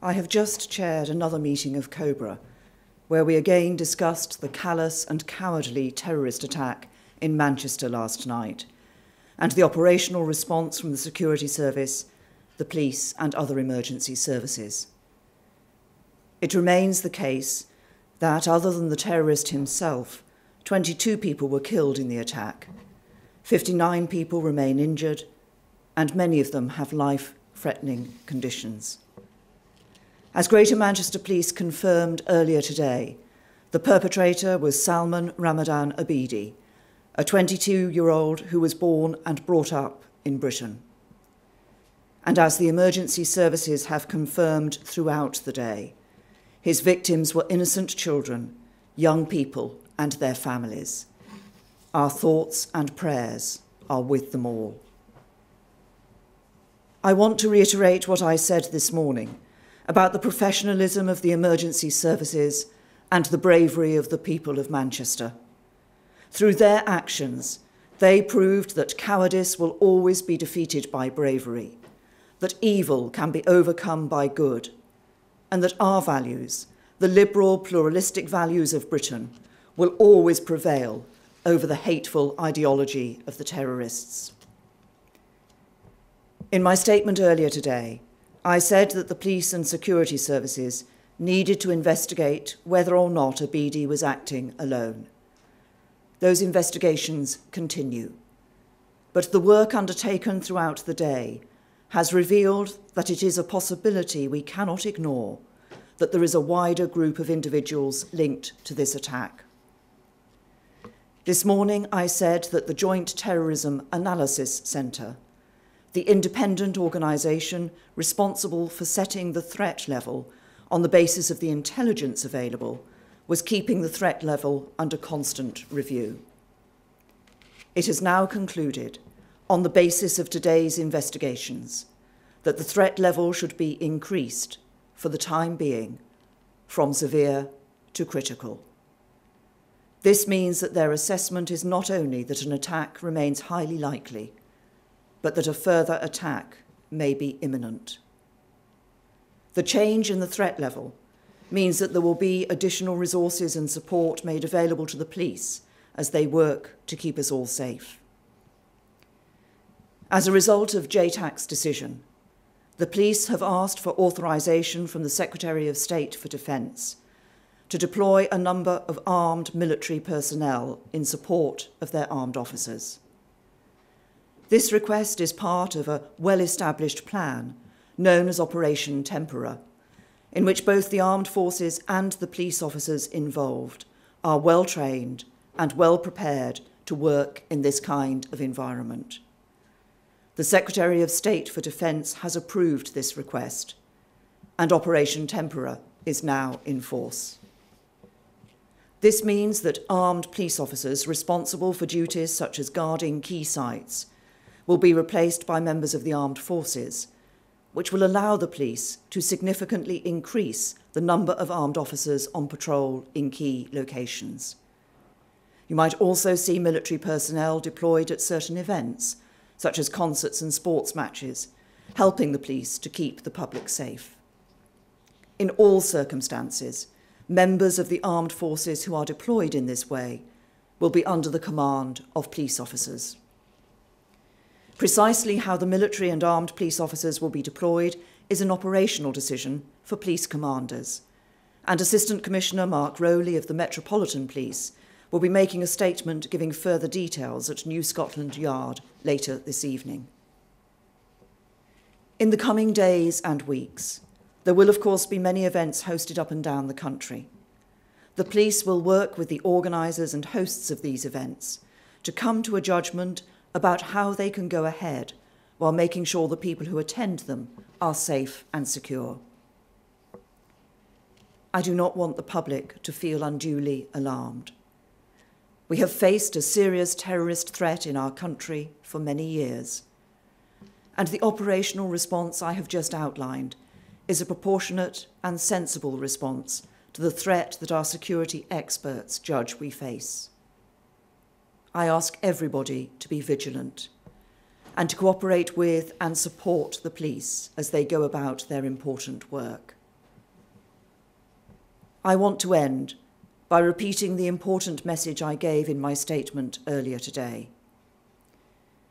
I have just chaired another meeting of Cobra, where we again discussed the callous and cowardly terrorist attack in Manchester last night, and the operational response from the security service, the police and other emergency services. It remains the case that, other than the terrorist himself, 22 people were killed in the attack, 59 people remain injured, and many of them have life-threatening conditions. As Greater Manchester Police confirmed earlier today, the perpetrator was Salman Ramadan Abidi, a 22-year-old who was born and brought up in Britain. And as the emergency services have confirmed throughout the day, his victims were innocent children, young people, and their families. Our thoughts and prayers are with them all. I want to reiterate what I said this morning about the professionalism of the emergency services and the bravery of the people of Manchester. Through their actions, they proved that cowardice will always be defeated by bravery, that evil can be overcome by good, and that our values, the liberal, pluralistic values of Britain, will always prevail over the hateful ideology of the terrorists. In my statement earlier today, I said that the police and security services needed to investigate whether or not Abidi was acting alone. Those investigations continue, but the work undertaken throughout the day has revealed that it is a possibility we cannot ignore, that there is a wider group of individuals linked to this attack. This morning I said that the Joint Terrorism Analysis Centre, the independent organisation responsible for setting the threat level on the basis of the intelligence available, was keeping the threat level under constant review. It has now concluded, on the basis of today's investigations, that the threat level should be increased, for the time being, from severe to critical. This means that their assessment is not only that an attack remains highly likely, but that a further attack may be imminent. The change in the threat level means that there will be additional resources and support made available to the police as they work to keep us all safe. As a result of JTAC's decision, the police have asked for authorisation from the Secretary of State for Defence to deploy a number of armed military personnel in support of their armed officers. This request is part of a well-established plan known as Operation Tempora, in which both the armed forces and the police officers involved are well-trained and well-prepared to work in this kind of environment. The Secretary of State for Defence has approved this request, and Operation Tempora is now in force. This means that armed police officers responsible for duties such as guarding key sites will be replaced by members of the armed forces, which will allow the police to significantly increase the number of armed officers on patrol in key locations. You might also see military personnel deployed at certain events, such as concerts and sports matches, helping the police to keep the public safe. In all circumstances, members of the armed forces who are deployed in this way will be under the command of police officers. Precisely how the military and armed police officers will be deployed is an operational decision for police commanders, and Assistant Commissioner Mark Rowley of the Metropolitan Police will be making a statement giving further details at New Scotland Yard later this evening. In the coming days and weeks, there will of course be many events hosted up and down the country. The police will work with the organisers and hosts of these events to come to a judgment about how they can go ahead while making sure the people who attend them are safe and secure. I do not want the public to feel unduly alarmed. We have faced a serious terrorist threat in our country for many years, and the operational response I have just outlined is a proportionate and sensible response to the threat that our security experts judge we face. I ask everybody to be vigilant and to cooperate with and support the police as they go about their important work. I want to end by repeating the important message I gave in my statement earlier today.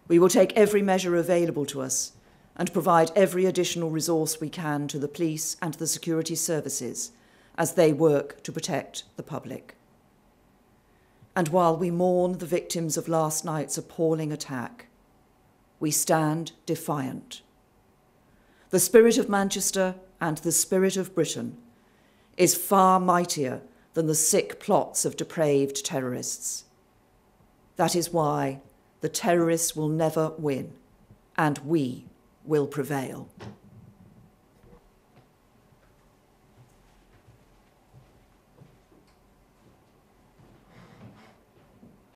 We will take every measure available to us and provide every additional resource we can to the police and the security services as they work to protect the public. And while we mourn the victims of last night's appalling attack, we stand defiant. The spirit of Manchester and the spirit of Britain is far mightier than the sick plots of depraved terrorists. That is why the terrorists will never win, and we will prevail.